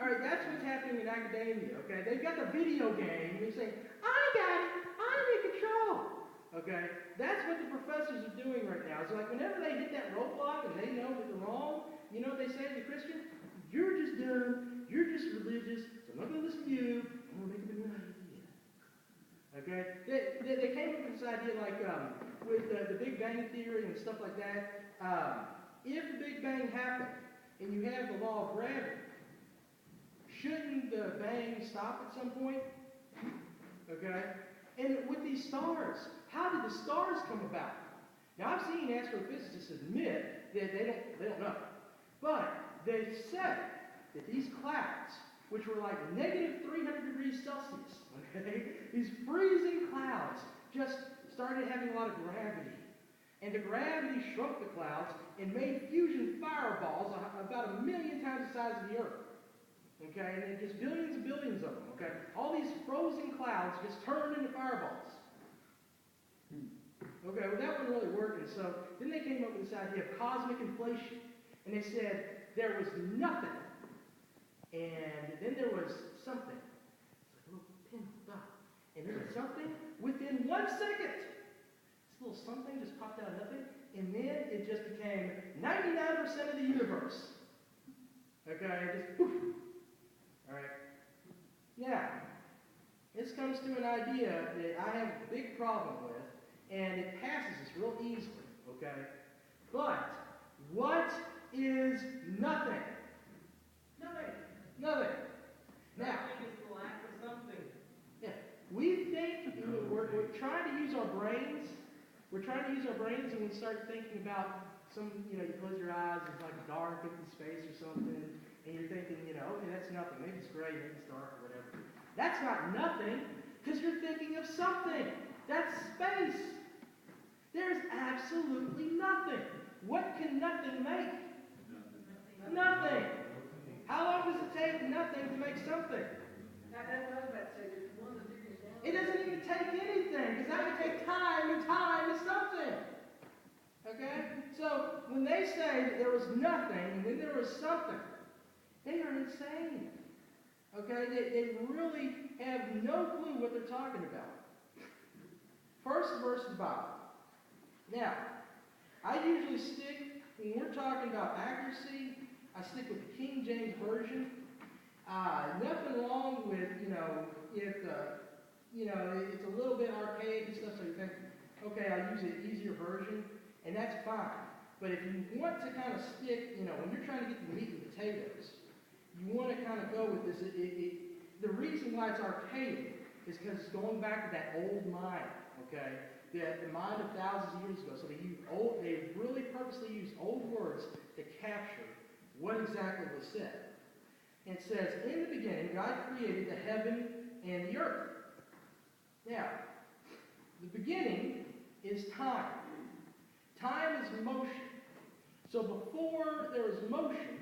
All right, that's what's happening in academia, okay? They've got the video game, and they say, I got it, I'm in control, okay? That's what the professors are doing right now. It's like whenever they hit that roadblock and they know that they're wrong, you know what they say to the Christian? You're just dumb, you're just religious, so I'm not going to listen to you, I'm going to make up a new idea. Okay? They came up with this idea like with the Big Bang Theory and stuff like that. If the Big Bang happened and you have the law of gravity, shouldn't the bang stop at some point? Okay? And with these stars, how did the stars come about? Now I've seen astrophysicists admit that they don't know. But they said that these clouds, which were like negative 300 degrees Celsius, okay, these freezing clouds just started having a lot of gravity. And the gravity shrunk the clouds and made fusion fireballs about 1 million times the size of the Earth. Okay, and then just billions and billions of them, okay? All these frozen clouds just turned into fireballs. Okay, well that wasn't really working, so then they came up with this idea of cosmic inflation. And they said there was nothing, and then there was something. It's like a little pin dot. And there was something within 1 second. This little something just popped out of nothing, and then it just became 99% of the universe. Okay, just poof. All right. Now, this comes to an idea that I have a big problem with, and it passes us real easily, okay? But what is nothing? Nothing. Nothing. Now, nothing is the lack of something. Yeah, we think we're trying to use our brains. We're trying to use our brains, and we start thinking about you close your eyes, it's like a dark, empty space or something, and you're thinking, okay, that's nothing. Maybe it's gray, maybe it's dark, or whatever. That's not nothing, because you're thinking of something. That's space. There's absolutely nothing. What can nothing make? Nothing. How long does it take nothing to make something? It doesn't even take anything, because that would take time, and time is something. Okay? So, when they say that there was nothing, and then there was something, they are insane. Okay? They really have no clue what they're talking about. First verse of the Bible. Now, I usually stick, when we're talking about accuracy, I stick with the King James Version. Nothing wrong with, if it's a little bit archaic and stuff, so you think, okay, I'll use an easier version, and that's fine. But if you want to kind of stick, when you're trying to get the meat and potatoes, you want to kind of go with this. The reason why it's archaic is because it's going back to that old mind, okay? The mind of thousands of years ago. So they really purposely use old words to capture what exactly was said. And it says, in the beginning, God created the heaven and the earth. Now, the beginning is time. Time is motion. So before there is motion,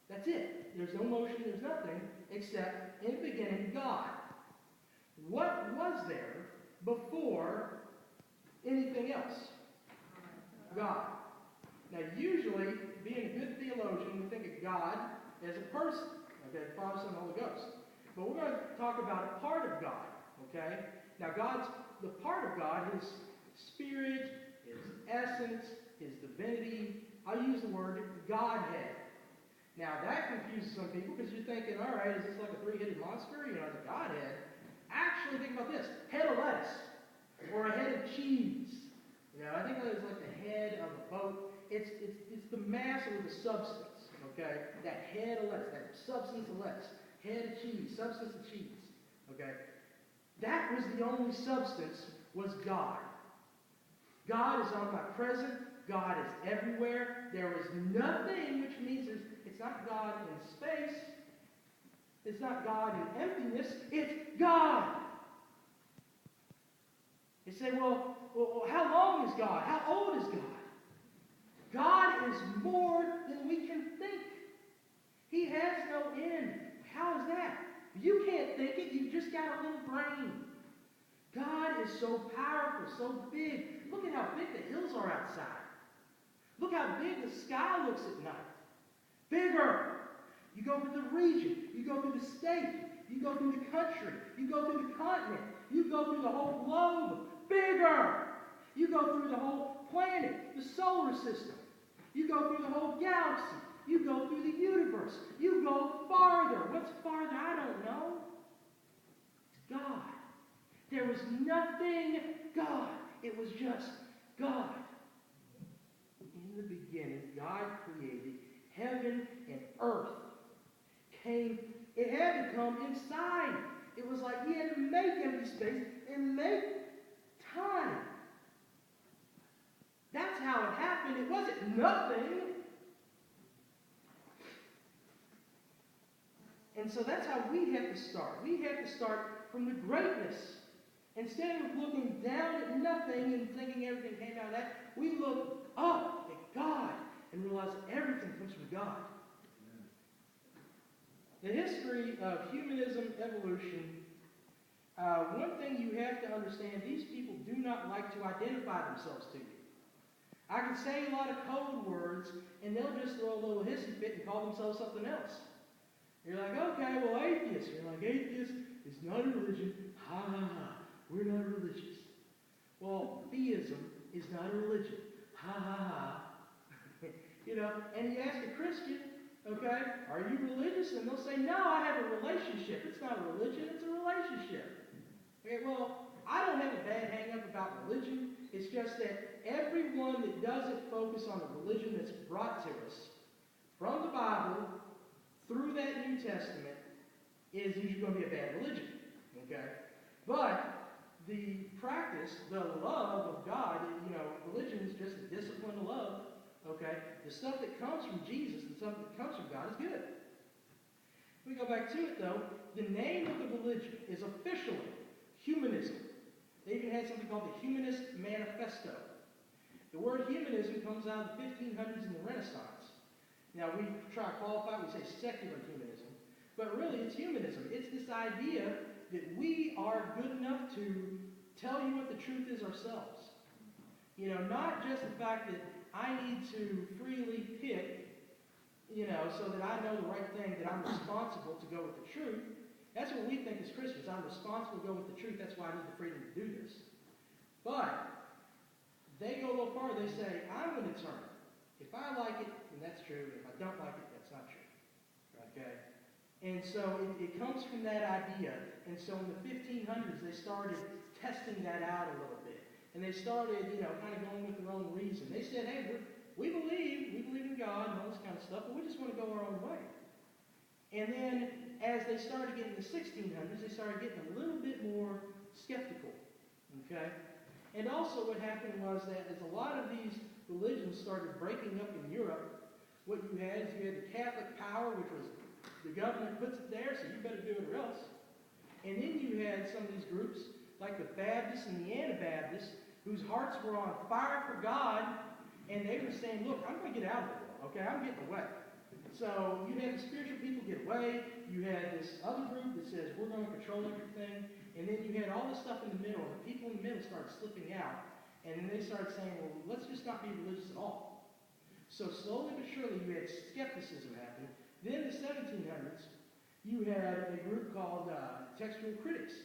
that's it. There's no motion, there's nothing, except in the beginning, God. What was there before anything else? God. Now, usually, being a good theologian, we think of God as a person. Okay, Father, Son, Holy Ghost. But we're going to talk about a part of God. Okay? Now, the part of God, His Spirit, His essence, His divinity. I'll use the word Godhead. Now, that confuses some people because you're thinking, all right, is this like a three-headed monster? The Godhead. Actually, think about this. Head of lettuce. Or a head of cheese. I think that is like the head of a boat. It's the mass or the substance. Okay? That head of lettuce. That substance of lettuce. Head of cheese. Substance of cheese. Okay? That was the only substance, was God. God is omnipresent. God is everywhere. There is nothing, which means it's not God in space. It's not God in emptiness. It's God. You say, well, how long is God? How old is God? God is more than we can think. He has no end. How is that? You can't think it. You've just got a little brain. God is so powerful, so big. Look at how big the hills are outside. Look how big the sky looks at night. Bigger. You go through the region. You go through the state. You go through the country. You go through the continent. You go through the whole globe. Bigger. You go through the whole planet, the solar system. You go through the whole galaxy. You go through the universe. You go farther. What's farther? I don't know. It's God. There was nothing God. It was just God. In the beginning, God created heaven and earth. It had to come inside. It was like he had to make empty space and make time. That's how it happened. It wasn't nothing. And so that's how we have to start. We have to start from the greatness. Instead of looking down at nothing and thinking everything came out of that, we look up at God and realize everything comes from God. The history of humanism, evolution, one thing you have to understand, these people do not like to identify themselves to you. I can say a lot of code words, and they'll just throw a little hissy fit and call themselves something else. You're like, okay, well, atheist. You're like, atheist is not a religion. Ha, ha, ha. We're not religious. Well, theism is not a religion. Ha, ha, ha. And you ask a Christian, okay, are you religious? And they'll say, no, I have a relationship. It's not a religion, it's a relationship. Okay, well, I don't have a bad hang-up about religion. It's just that everyone that doesn't focus on the religion that's brought to us from the Bible through that New Testament is usually going to be a bad religion. Okay? But the practice, the love of God, religion is just a discipline of love. Okay? The stuff that comes from Jesus and stuff that comes from God is good. We go back to it, though. The name of the religion is officially humanism. They even had something called the Humanist Manifesto. The word humanism comes out of the 1500s and the Renaissance. Now, we try to qualify it, we say secular humanism. But really, it's humanism. It's this idea that we are good enough to tell you what the truth is ourselves. Not just the fact that I need to freely pick, so that I know the right thing, that I'm responsible to go with the truth. That's what we think as Christians. I'm responsible to go with the truth. That's why I need the freedom to do this. But they go a little farther. They say, I'm going to determine. If I like it, then that's true. If I don't like it, that's not true. Okay? And so it comes from that idea. And so in the 1500s, they started testing that out a little bit. And they started, kind of going with their own reason. They said, hey, we believe in God and all this kind of stuff, but we just want to go our own way. And then as they started getting the 1600s, they started getting a little bit more skeptical. Okay? And also what happened was that as a lot of these religions started breaking up in Europe, what you had is you had the Catholic power, which was the government puts it there, so you better do it or else. And then you had some of these groups, like the Baptists and the Anabaptists, whose hearts were on fire for God, and they were saying, look, I'm going to get out of it, okay? I'm getting away. So you had the spiritual people get away. You had this other group that says, we're going to control everything. And then you had all this stuff in the middle, and the people in the middle started slipping out. And then they started saying, well, let's just not be religious at all. So slowly but surely, you had skepticism happen. Then in the 1700s, you had a group called textual critics.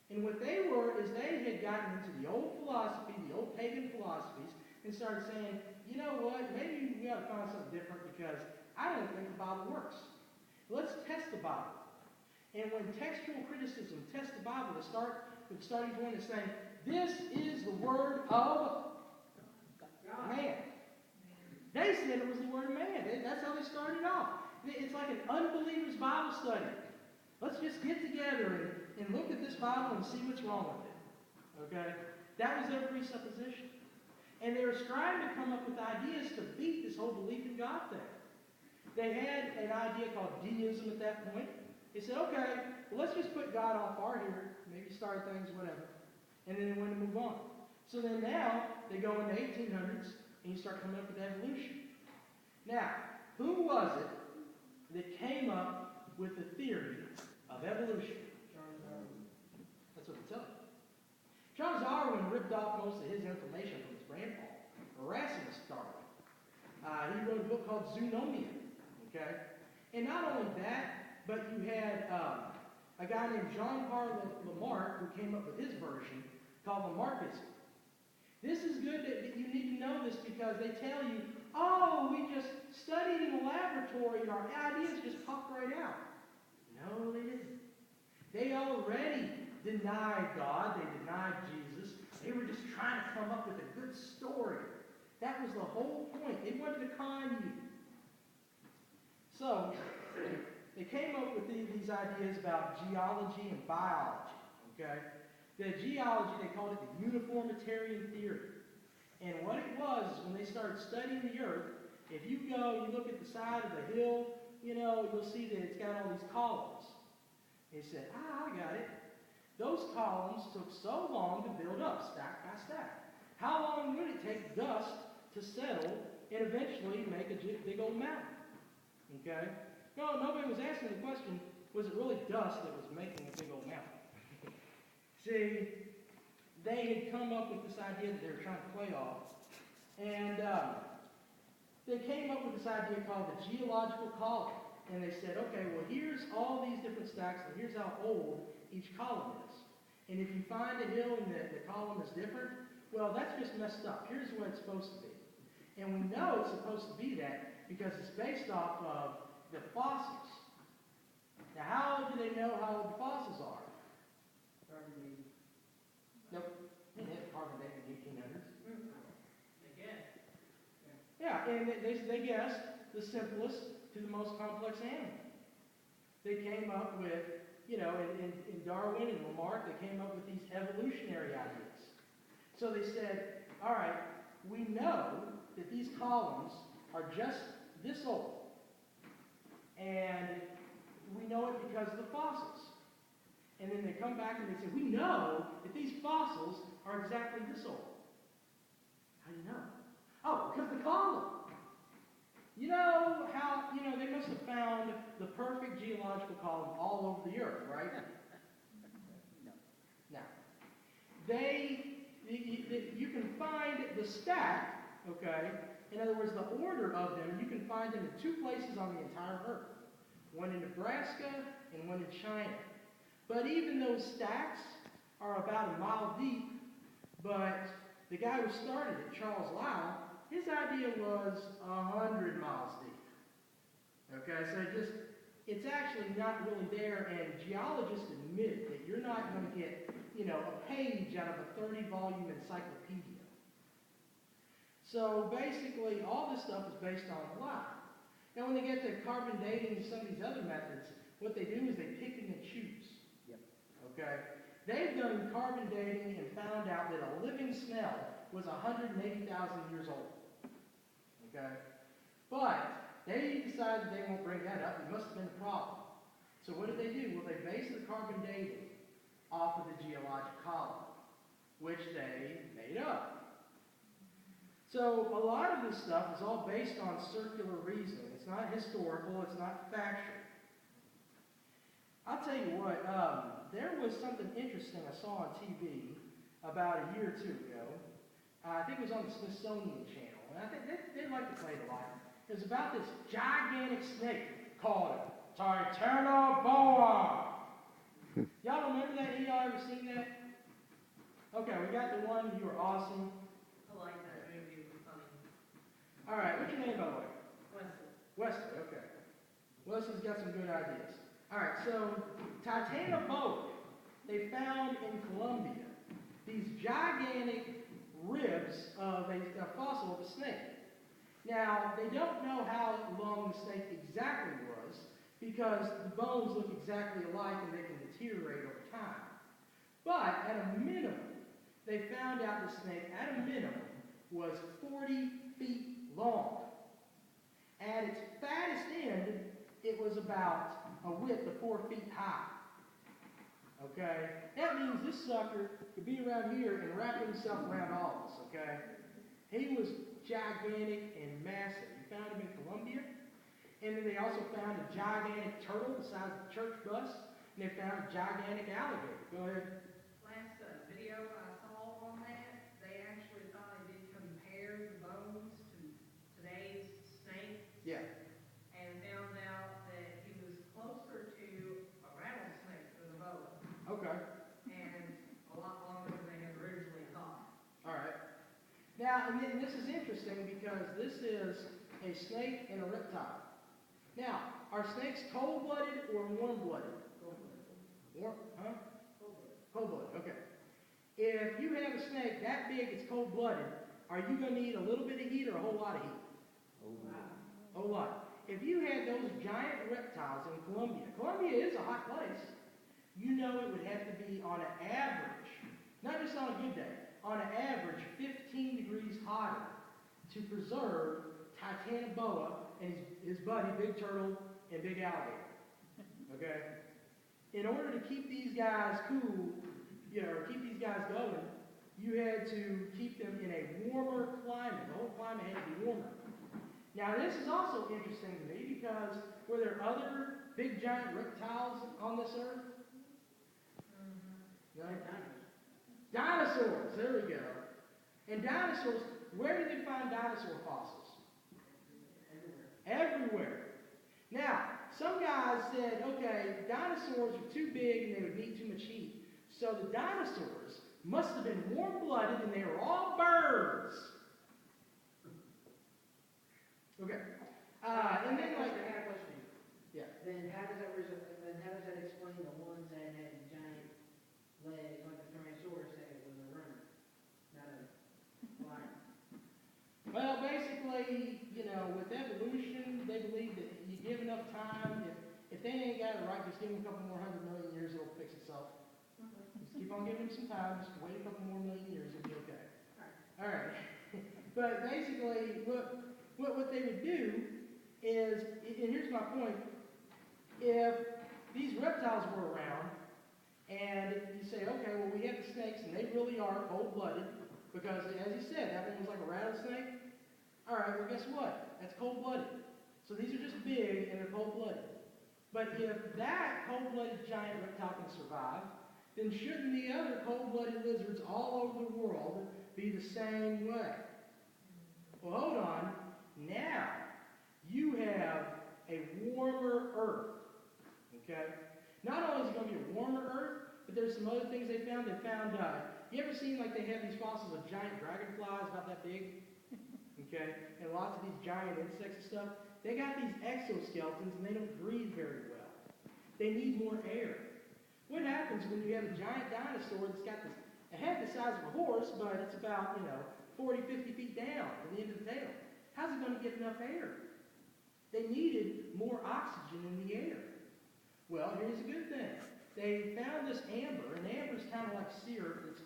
And what they were is they had gotten into the old philosophy, the old pagan philosophies, and started saying, you know what, maybe we ought to find something different because I don't think the Bible works. Let's test the Bible. And when textual criticism tests the Bible, they started going and saying, this is the word of man. They said it was the word of man. That's how they started off. It's like an unbeliever's Bible study. Let's just get together and look at this Bible and see what's wrong with it. Okay? That was their presupposition. And they were striving to come up with ideas to beat this whole belief in God thing. They had an idea called deism at that point. They said, okay, well, let's just put God off our here, maybe start things, whatever. And then they wanted to move on. So then now, they go in the 1800s, and you start coming up with evolution. Now, who was it that came up with the theory of evolution? Charles Darwin. That's what they tell you. Charles Darwin ripped off most of his information from his grandpa, Erasmus Darwin. He wrote a book called Zoonomia. Okay? And not only that, but you had a guy named Jean-Paul Lamarck who came up with his version called Lamarckism. This is good that you need to know this because they tell you, oh, we just studied in the laboratory and our ideas just popped right out. No, they didn't. They already denied God. They denied Jesus. They were just trying to come up with a good story. That was the whole point. They wanted to con you. So, they came up with these ideas about geology and biology. Okay? The geology, they called it the uniformitarian theory. And what it was, when they started studying the earth, if you go, you look at the side of the hill, you'll see that it's got all these columns. They said, I got it. Those columns took so long to build up, stack by stack. How long would it take dust to settle and eventually make a big old mountain? Okay? No, nobody was asking the question, was it really dust that was making a big old mountain? See, they had come up with this idea that they were trying to play off. And they came up with this idea called the geological column. And they said, okay, well, here's all these different stacks, and here's how old each column is. And if you find a hill and the column is different, well, that's just messed up. Here's what it's supposed to be. And we know it's supposed to be that because it's based off of the fossils. Now, how do they know how old the fossils are? Nope. They didn't have carbon dating in the 1800s. Yeah, and they guessed the simplest to the most complex animal. They came up with, in Darwin and Lamarck, they came up with these evolutionary ideas. So they said, all right, we know that these columns are just this old. And we know it because of the fossils. And then they come back and they say, we know that these fossils are exactly this old. How do you know? Oh, because the column. You know how, they must have found the perfect geological column all over the earth, right? No. You can find the stack, okay? In other words, the order of them, you can find them in 2 places on the entire earth. One in Nebraska and one in China. But even those stacks are about a mile deep, but the guy who started it, Charles Lyell, his idea was 100 miles deep. Okay, so it's actually not really there, and geologists admit that you're not going to get, a page out of a 30-volume encyclopedia. So basically, all this stuff is based on Lyell. Now, when they get to carbon dating and some of these other methods, what they do is they pick and choose. Yep. Okay? They've done carbon dating and found out that a living snail was 180,000 years old. Okay? But they decided they won't bring that up. It must have been a problem. So what did they do? Well, they based the carbon dating off of the geologic column, which they made up. So a lot of this stuff is all based on circular reasoning. It's not historical. It's not factual. I'll tell you what, there was something interesting I saw on TV about a year or 2 ago. I think it was on the Smithsonian Channel, and I think they like to play it a lot. It was about this gigantic snake called a Titanoboa. Y'all remember that? Any of y'all ever seen that? Okay, we got the one. You were awesome. I like that movie. It was funny. All right, what's your name, by the way? Wesley. Wesley, okay. Wesley's got some good ideas. All right, so Titanoboa, they found in Colombia these gigantic ribs of a fossil of a snake. Now, they don't know how long the snake exactly was because the bones look exactly alike and they can deteriorate over time. But at a minimum, they found out the snake, at a minimum, was 40 feet long. At its fattest end, it was about a width of 4 feet high. Okay? That means this sucker could be around here and wrap himself around all of us, okay? He was gigantic and massive. You found him in Colombia. And then they also found a gigantic turtle the size of a church bus. And they found a gigantic alligator. Go ahead. Last video I saw on that, they actually thought they did compare the bones to today's snake Yeah. and found out that And this is interesting because this is a snake and a reptile. Now, are snakes cold-blooded or warm-blooded? Warm, huh? Cold-blooded, okay. If you have a snake that big, it's cold-blooded, are you going to need a little bit of heat or a whole lot of heat? A whole lot. If you had those giant reptiles in Colombia, Colombia is a hot place, you know it would have to be on an average, not just on a good day, on an average 15 degrees hotter to preserve Titanoboa and his buddy, Big Turtle and Big Alligator. Okay? In order to keep these guys cool, or keep these guys going, you had to keep them in a warmer climate. The whole climate had to be warmer. Now, this is also interesting to me because were there other big giant reptiles on this earth? No? Dinosaurs, there we go. And dinosaurs, where did they find dinosaur fossils? Everywhere. Now, some guys said, okay, dinosaurs are too big and they would need too much heat. So the dinosaurs must have been warm-blooded and they were all birds. Okay. And then I like, have a question. yeah. Then how does that explain the ones that had giant legs like the Tyrannosaurus that was a runner, not a flyer? Well, basically, with evolution, they believe that you give enough time, if they ain't got it right, just give them a couple more 100 million years, it'll fix itself. Just keep on giving them some time, just wait a couple more million years, it'll be okay. All right. But basically, what they would do is, and here's my point, if these reptiles were around, and you say, okay, well, we have the snakes, and they really are cold-blooded, because, as he said, that one was like a rattlesnake. All right, well, guess what? That's cold-blooded. So these are just big, and they're cold-blooded. But if that cold-blooded giant reptile can survive, then shouldn't the other cold-blooded lizards all over the world be the same way? Well, hold on. Now, you have a warmer Earth. Okay? Not only is it going to be a warmer Earth, but there's some other things they found. They found, you ever seen like they have these fossils of giant dragonflies about that big? Okay? And lots of these giant insects and stuff. They got these exoskeletons and they don't breathe very well. They need more air. What happens when you have a giant dinosaur that's got this, a head the size of a horse, but it's about, 40, 50 feet down to the end of the tail? How's it going to get enough air? They needed more oxygen in the air. Well, here's a good thing. They found this amber, and amber is kind of like syrup that's,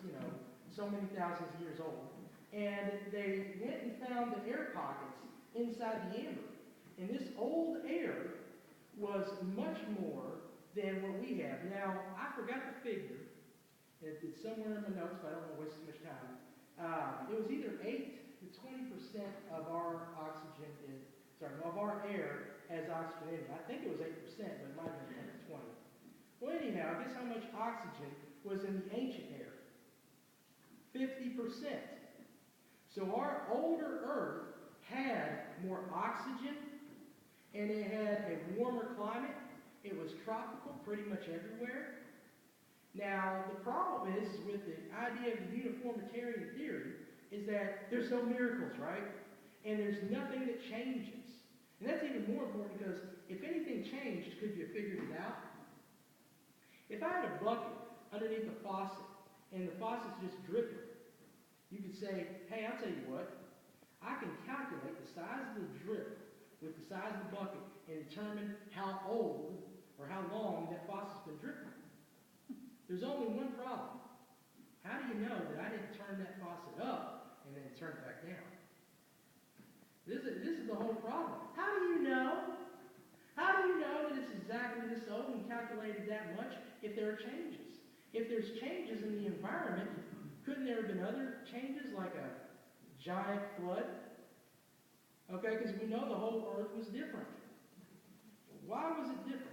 so many thousands of years old. And they went and found the air pockets inside the amber. And this old air was much more than what we have. Now, I forgot the figure. It's somewhere in my notes, but I don't want to waste too much time. It was either 8 to 20% of our of our air has oxygen in it. I think it was 8%, but it might have been 10 to 20. Well, anyhow, guess how much oxygen was in the ancient air? 50%. So our older Earth had more oxygen, and it had a warmer climate. It was tropical pretty much everywhere. Now, the problem is with the idea of the uniformitarian theory is that there's no miracles, right? And there's nothing that changes. And that's even more important because if anything changed, could you have figured it out? If I had a bucket underneath a faucet and the faucet's just dripping, you could say, hey, I'll tell you what, I can calculate the size of the drip with the size of the bucket and determine how old or how long that faucet's been dripping. There's only one problem. How do you know that I didn't turn that faucet up and then turn it back down? This is the whole problem. How do you know? How do you know that it's exactly this old and calculated that much if there are changes? If there's changes in the environment, couldn't there have been other changes like a giant flood? Okay, because we know the whole earth was different. Why was it different?